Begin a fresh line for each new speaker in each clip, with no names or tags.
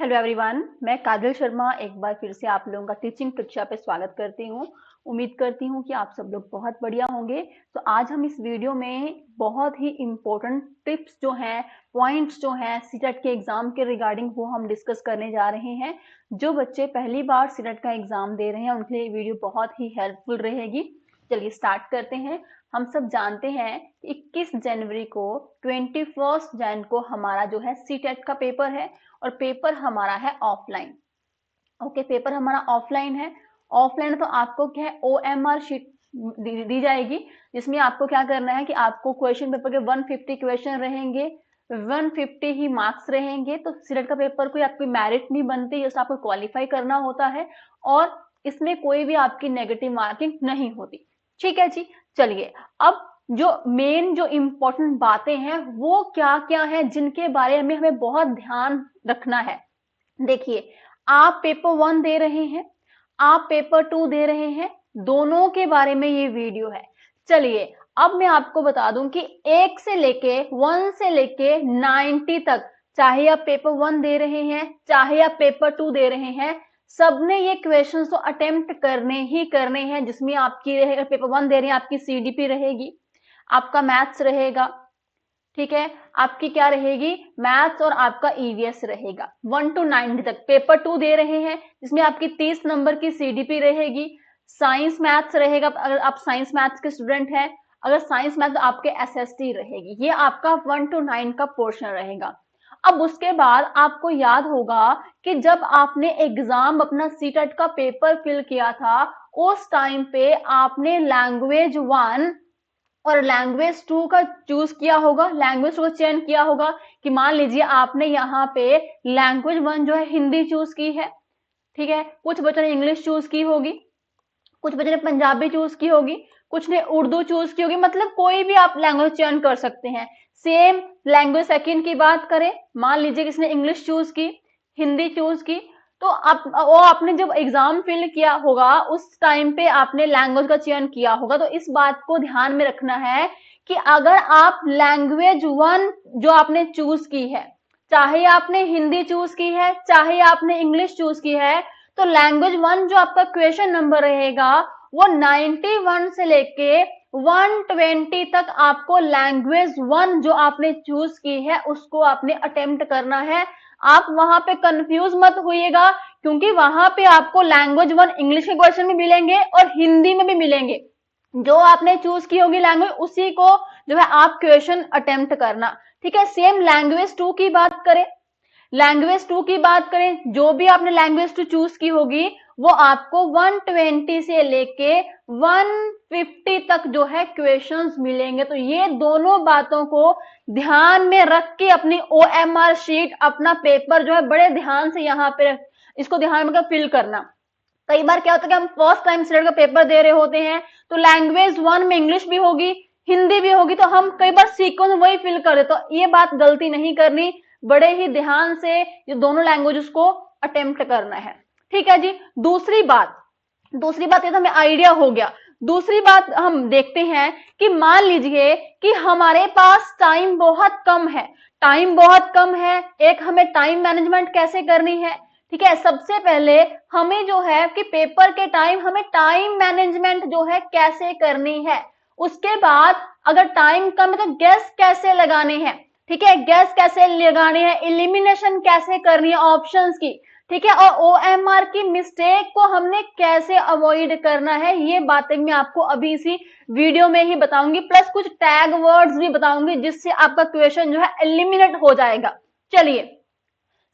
Hello everyone, मैं काजल शर्मा एक बार फिर से आप लोगों का टीचिंग कक्षा पे स्वागत करती हूँ। उम्मीद करती हूँ कि आप सब लोग बहुत बढ़िया होंगे। तो आज हम इस वीडियो में बहुत ही इम्पोर्टेंट टिप्स जो हैं, पॉइंट्स जो हैं सीटेट के एग्जाम के रिगार्डिंग वो हम डिस्कस करने जा रहे हैं। जो बच्चे पहली बार सीटेट का एग्जाम दे रहे हैं उनके लिए ये वीडियो बहुत ही हेल्पफुल रहेगी। चलिए स्टार्ट करते हैं। हम सब जानते हैं 21 जनवरी को 21 जैन को हमारा जो है सीटेट का पेपर है और पेपर हमारा है ऑफलाइन। ओके, पेपर हमारा ऑफलाइन है। ऑफलाइन तो आपको क्या है, OMR शीट दी जाएगी, जिसमें आपको क्या करना है कि आपको क्वेश्चन पेपर के 150 क्वेश्चन रहेंगे, 150 ही मार्क्स रहेंगे। तो सीटेट का पेपर कोई आपकी मेरिट नहीं बनती, जैसे आपको क्वालिफाई करना होता है और इसमें कोई भी आपकी नेगेटिव मार्किंग नहीं होती। ठीक है जी। चलिए, अब जो मेन जो इम्पोर्टेंट बातें हैं वो क्या क्या है जिनके बारे में हमें बहुत ध्यान रखना है। देखिए, आप पेपर 1 दे रहे हैं, आप पेपर 2 दे रहे हैं, दोनों के बारे में ये वीडियो है। चलिए, अब मैं आपको बता दूं कि 1 से लेके 1 से लेके 90 तक, चाहे आप पेपर 1 दे रहे हैं चाहे आप पेपर 2 दे रहे हैं, सबने ये क्वेश्चंस तो अटेम्प्ट करने ही करने हैं। जिसमें आपकी पेपर 1 दे रहे हैं, आपकी CDP रहेगी, आपका मैथ्स रहेगा, ठीक है, आपकी क्या रहेगी, मैथ्स और आपका EVS रहेगा 1 to 90 तक। पेपर 2 दे रहे हैं जिसमें आपकी 30 नंबर की CDP रहेगी, साइंस मैथ्स रहेगा अगर आप साइंस मैथ्स के स्टूडेंट हैं, अगर साइंस मैथ तो आपके SST रहेगी। ये आपका 1 to 9 का पोर्शन रहेगा। अब उसके बाद आपको याद होगा कि जब आपने एग्जाम अपना सीटेट का पेपर फिल किया था, उस टाइम पे आपने लैंग्वेज 1 और लैंग्वेज 2 का चूज किया होगा, लैंग्वेज 2 का चयन किया होगा। कि मान लीजिए आपने यहाँ पे लैंग्वेज 1 जो है हिंदी चूज की है, ठीक है, कुछ बच्चों ने इंग्लिश चूज की होगी, कुछ बच्चों ने पंजाबी चूज की होगी, कुछ ने उर्दू चूज की होगी, मतलब कोई भी आप लैंग्वेज चयन कर सकते हैं। सेम लैंग्वेज सेकंड की बात करें, मान लीजिए किसने इंग्लिश चूज की, हिंदी चूज की, तो आप वो आपने जब एग्जाम फिल किया होगा उस टाइम पे आपने लैंग्वेज का चयन किया होगा। तो इस बात को ध्यान में रखना है कि अगर आप लैंग्वेज 1 जो आपने चूज की है, चाहे आपने हिंदी चूज की है चाहे आपने इंग्लिश चूज की है, तो लैंग्वेज 1 जो आपका क्वेश्चन नंबर रहेगा वो 91 से लेके 120 तक आपको लैंग्वेज 1 जो आपने चूज की है उसको आपने अटेम्प्ट करना है। आप वहां पे कंफ्यूज मत होइएगा, क्योंकि वहां पे आपको लैंग्वेज 1 इंग्लिश के क्वेश्चन भी मिलेंगे और हिंदी में भी मिलेंगे। जो आपने चूज की होगी लैंग्वेज उसी को जो है आप क्वेश्चन अटेम्प्ट करना। ठीक है, सेम लैंग्वेज 2 की बात करें, लैंग्वेज 2 की बात करें, जो भी आपने लैंग्वेज 2 चूज की होगी वो आपको 120 से लेके 150 तक जो है क्वेश्चंस मिलेंगे। तो ये दोनों बातों को ध्यान में रख के अपनी OMR शीट, अपना पेपर जो है बड़े ध्यान से यहाँ पे इसको ध्यान में फिल करना। कई बार क्या होता है कि हम फर्स्ट टाइम सीटेट का पेपर दे रहे होते हैं, तो लैंग्वेज 1 में इंग्लिश भी होगी हिंदी भी होगी, तो हम कई बार सीक्वेंस वही फिल कर देते। तो ये बात गलती नहीं करनी, बड़े ही ध्यान से ये दोनों लैंग्वेजेस को अटेम्प्ट करना है। ठीक है जी। दूसरी बात ये तो हमें आइडिया हो गया। दूसरी बात हम देखते हैं कि मान लीजिए कि हमारे पास टाइम बहुत कम है, टाइम बहुत कम है, एक हमें टाइम मैनेजमेंट कैसे करनी है। ठीक है, सबसे पहले हमें जो है कि पेपर के टाइम हमें टाइम मैनेजमेंट जो है कैसे करनी है। उसके बाद अगर टाइम कम है तो गेस कैसे लगाने हैं, ठीक है, गेस कैसे लगाने हैं, एलिमिनेशन कैसे करनी है ऑप्शंस की, ठीक है, और OMR की मिस्टेक को हमने कैसे अवॉइड करना है, ये बातें मैं आपको अभी इसी वीडियो में ही बताऊंगी। प्लस कुछ टैग वर्ड्स भी बताऊंगी जिससे आपका क्वेश्चन जो है एलिमिनेट हो जाएगा। चलिए,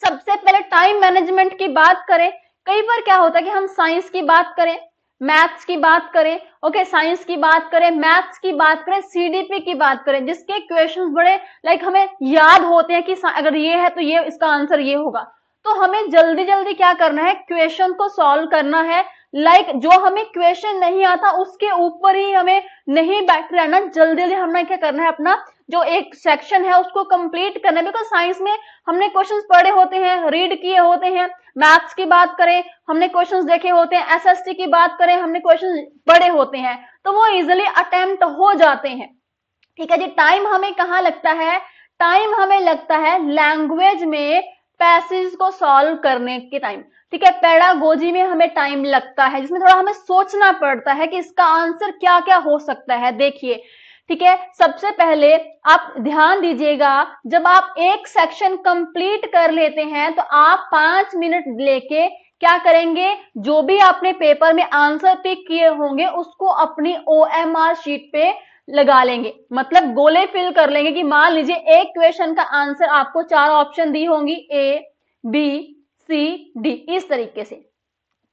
सबसे पहले टाइम मैनेजमेंट की बात करें। कई बार क्या होता है कि हम साइंस की बात करें, मैथ्स की बात करें, ओके, साइंस की बात करें, मैथ्स की बात करें, CDP की बात करें, जिसके क्वेश्चंस बड़े हमें याद होते हैं कि अगर ये है तो ये इसका आंसर ये होगा। तो हमें जल्दी जल्दी क्या करना है, क्वेश्चन को सॉल्व करना है। जो हमें क्वेश्चन नहीं आता उसके ऊपर ही हमें नहीं बैठ रहना, जल्दी जल्दी हमने क्या करना है, अपना जो एक सेक्शन है उसको कंप्लीट करना है। बिकॉज साइंस में हमने क्वेश्चंस पढ़े होते हैं, रीड किए होते हैं, मैथ्स की बात करें हमने क्वेश्चंस देखे होते हैं, SST की बात करें हमने क्वेश्चंस पढ़े होते हैं, तो वो इजिली अटेम्प्ट हो जाते हैं। ठीक है जी। टाइम हमें कहाँ लगता है, टाइम हमें लगता है लैंग्वेज में पैसेज को सॉल्व करने के टाइम, ठीक है, पेडागोजी में हमें टाइम लगता है, जिसमें थोड़ा हमें सोचना पड़ता है कि इसका आंसर क्या क्या हो सकता है। देखिए, ठीक है, सबसे पहले आप ध्यान दीजिएगा, जब आप एक सेक्शन कंप्लीट कर लेते हैं तो आप 5 मिनट लेके क्या करेंगे, जो भी आपने पेपर में आंसर पिक किए होंगे उसको अपनी OMR शीट पे लगा लेंगे, मतलब गोले फिल कर लेंगे कि मान लीजिए एक क्वेश्चन का आंसर आपको 4 ऑप्शन दी होंगी, A, B, C, D, इस तरीके से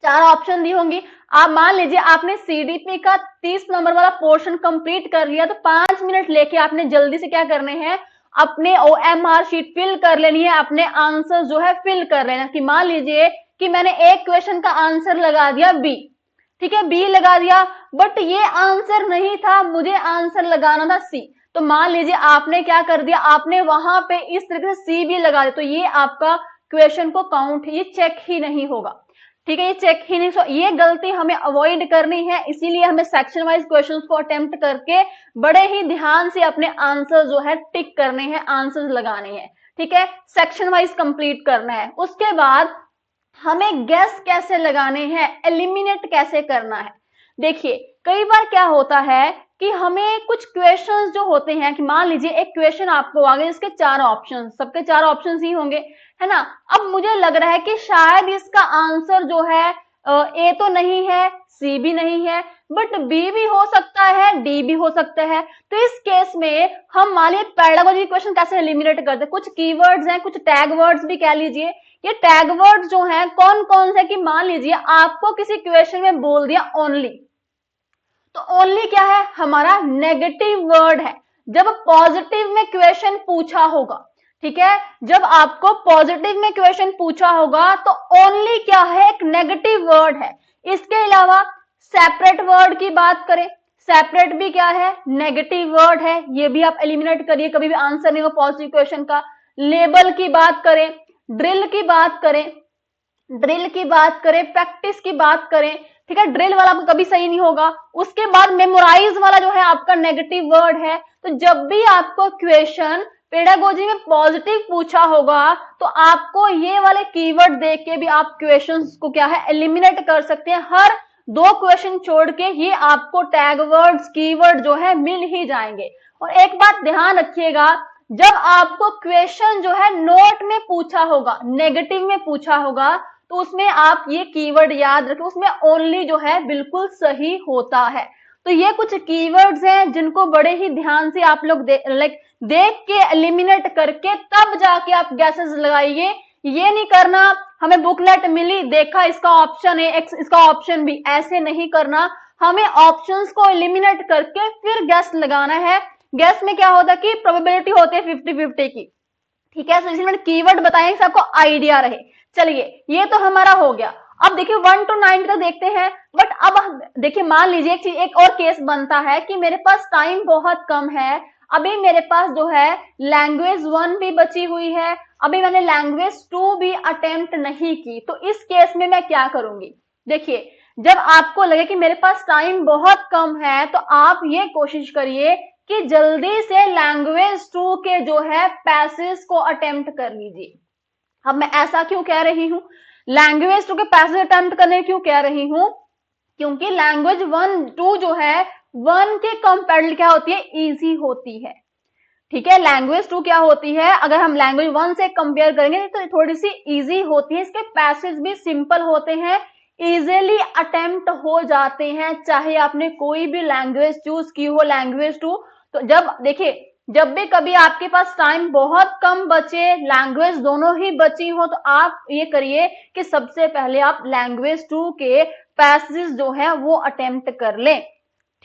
4 ऑप्शन दी होंगी। आप मान लीजिए आपने CDP का 30 नंबर वाला पोर्शन कंप्लीट कर लिया, तो 5 मिनट लेके आपने जल्दी से क्या करने हैं, अपने OMR शीट फिल कर लेनी है, अपने आंसर जो है फिल कर लेना। कि मान लीजिए कि मैंने एक क्वेश्चन का आंसर लगा दिया B, ठीक है, B लगा दिया, बट ये आंसर नहीं था, मुझे आंसर लगाना था C। तो मान लीजिए आपने क्या कर दिया, आपने वहां पे इस तरीके से C भी लगा दिया, तो ये आपका क्वेश्चन को काउंट, ये चेक ही नहीं होगा, ठीक है, ये चेक ही नहीं। ये गलती हमें अवॉइड करनी है, इसीलिए हमें सेक्शन वाइज क्वेश्चंस को अटेम्प्ट करके बड़े ही ध्यान से अपने आंसर जो है टिक करने हैं, आंसर्स लगाने हैं, ठीक है, सेक्शन वाइज कंप्लीट करना है। उसके बाद हमें गैस कैसे लगाने हैं, एलिमिनेट कैसे करना है। देखिए, कई बार क्या होता है कि हमें कुछ क्वेश्चंस जो होते हैं, कि मान लीजिए एक क्वेश्चन आपको आ गया जिसके 4 ऑप्शन, सबके 4 ऑप्शन ही होंगे, है ना। अब मुझे लग रहा है कि शायद इसका आंसर जो है ए तो नहीं है, सी भी नहीं है, बट बी भी हो सकता है, डी भी हो सकता है। तो इस केस में हम मान लीजिए पेडागोजी क्वेश्चन कैसे एलिमिनेट करते हैं, कुछ कीवर्ड्स हैं, कुछ टैग वर्ड्स भी कह लीजिए। ये टैग वर्ड्स जो हैं कौन कौन से, कि मान लीजिए आपको किसी क्वेश्चन में बोल दिया ओनली, तो ओनली क्या है, हमारा नेगेटिव वर्ड है। जब पॉजिटिव में क्वेश्चन पूछा होगा, ठीक है, जब आपको पॉजिटिव में क्वेश्चन पूछा होगा तो ओनली क्या है, एक नेगेटिव वर्ड है। इसके अलावा सेपरेट वर्ड की बात करें, सेपरेट भी क्या है, नेगेटिव वर्ड है, ये भी आप एलिमिनेट करिए, कभी भी आंसर नहीं हो पॉजिटिव क्वेश्चन का। लेबल की बात करें, ड्रिल की बात करें, प्रैक्टिस की बात करें, ठीक है, ड्रिल वाला कभी सही नहीं होगा। उसके बाद मेमोराइज वाला जो है आपका नेगेटिव वर्ड है। तो जब भी आपको क्वेश्चन पेडागोजी में पॉजिटिव पूछा होगा तो आपको ये वाले कीवर्ड देख के भी आप क्वेश्चंस को क्या है, एलिमिनेट कर सकते हैं। हर 2 क्वेश्चन छोड़ के ये आपको टैग वर्ड्स, कीवर्ड जो है मिल ही जाएंगे। और एक बात ध्यान रखिएगा, जब आपको क्वेश्चन जो है नोट में पूछा होगा, नेगेटिव में पूछा होगा, तो उसमें आप ये कीवर्ड याद रखें, उसमें ओनली जो है बिल्कुल सही होता है। तो ये कुछ कीवर्ड्स हैं जिनको बड़े ही ध्यान से आप लोग देख के एलिमिनेट करके तब जाके आप गैसेस लगाइए। ये नहीं करना हमें बुकलेट मिली, देखा इसका ऑप्शन है एक्स, इसका ऑप्शन बी, ऐसे नहीं करना। हमें ऑप्शंस को एलिमिनेट करके फिर गैस लगाना है। गैस में क्या होता है कि प्रोबेबिलिटी होती है 50-50 की, ठीक है। तो इसलिए मैंने कीवर्ड बताया कि आपको आइडिया रहे। चलिए, ये तो हमारा हो गया। अब देखिए 1 to 9 तक देखते हैं, बट अब देखिए मान लीजिए एक और केस बनता है कि मेरे पास टाइम बहुत कम है, अभी मेरे पास जो है लैंग्वेज 1 भी बची हुई है, अभी मैंने लैंग्वेज 2 भी अटेम्प्ट नहीं की। तो इस केस में मैं क्या करूंगी, देखिए जब आपको लगे कि मेरे पास टाइम बहुत कम है तो आप ये कोशिश करिए कि जल्दी से लैंग्वेज 2 के जो है पैसेज को अटेम्प्ट कर लीजिए। अब मैं ऐसा क्यों कह रही हूं, लैंग्वेज 2 के पैसेज अटेम्प्ट करने क्यों कह रही हूं, क्योंकि लैंग्वेज 1-2 जो है 1 के कंपेरेटिव क्या होती है, इजी होती है, ठीक है। लैंग्वेज 2 क्या होती है, अगर हम लैंग्वेज 1 से कंपेयर करेंगे तो थोड़ी सी इजी होती है, इसके पैसेज भी सिंपल होते हैं, इजीली अटेम्प्ट हो जाते हैं, चाहे आपने कोई भी लैंग्वेज चूज की हो, लैंग्वेज 2। तो जब देखिए, जब भी कभी आपके पास टाइम बहुत कम बचे, लैंग्वेज दोनों ही बची हो, तो आप ये करिए कि सबसे पहले आप लैंग्वेज 2 के पैसेज जो है वो अटेम्प्ट कर लें,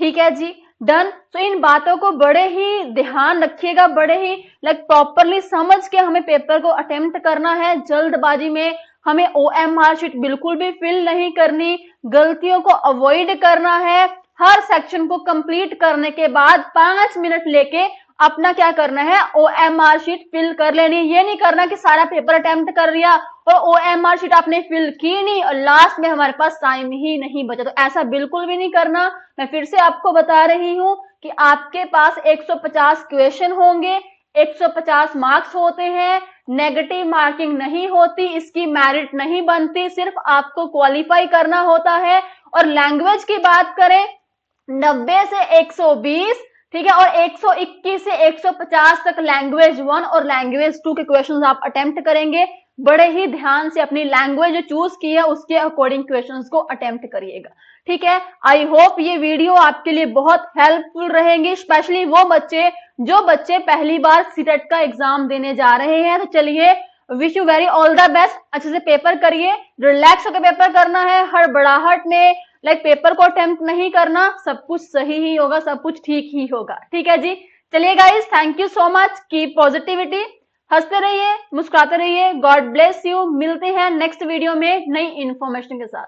ठीक है जी, डन। तो इन बातों को बड़े ही ध्यान रखिएगा, बड़े ही प्रॉपरली समझ के हमें पेपर को अटेम्प्ट करना है। जल्दबाजी में हमें OMR शीट बिल्कुल भी फिल नहीं करनी, गलतियों को अवॉइड करना है। हर सेक्शन को कंप्लीट करने के बाद 5 मिनट लेके अपना क्या करना है, OMR शीट फिल कर लेनी। ये नहीं करना कि सारा पेपर अटेम्प्ट कर लिया और OMR शीट आपने फिल की नहीं और लास्ट में हमारे पास टाइम ही नहीं बचा, तो ऐसा बिल्कुल भी नहीं करना। मैं फिर से आपको बता रही हूं कि आपके पास 150 क्वेश्चन होंगे, 150 मार्क्स होते हैं, नेगेटिव मार्किंग नहीं होती, इसकी मेरिट नहीं बनती, सिर्फ आपको क्वालिफाई करना होता है। और लैंग्वेज की बात करें 90 से 120, ठीक है, और 121 से 150 तक लैंग्वेज 1 और लैंग्वेज 2 के क्वेश्चंस आप अटेम्प्ट करेंगे। बड़े ही ध्यान से अपनी लैंग्वेज जो चूज की है उसके अकॉर्डिंग क्वेश्चंस को अटेम्प्ट करिएगा, ठीक है। आई होप ये वीडियो आपके लिए बहुत हेल्पफुल रहेंगी, स्पेशली वो बच्चे जो बच्चे पहली बार सीटेट का एग्जाम देने जा रहे हैं। तो चलिए, wish you very all the best, अच्छे से पेपर करिए, रिलैक्स होकर पेपर करना है, हड़बड़ाहट में पेपर को अटेम्प्ट नहीं करना, सब कुछ सही ही होगा, सब कुछ ठीक ही होगा, ठीक है जी। चलिए guys, thank you so much, keep positivity, हंसते रहिए, मुस्कुराते रहिए, गॉड ब्लेस यू। मिलते हैं नेक्स्ट वीडियो में नई इंफॉर्मेशन के साथ।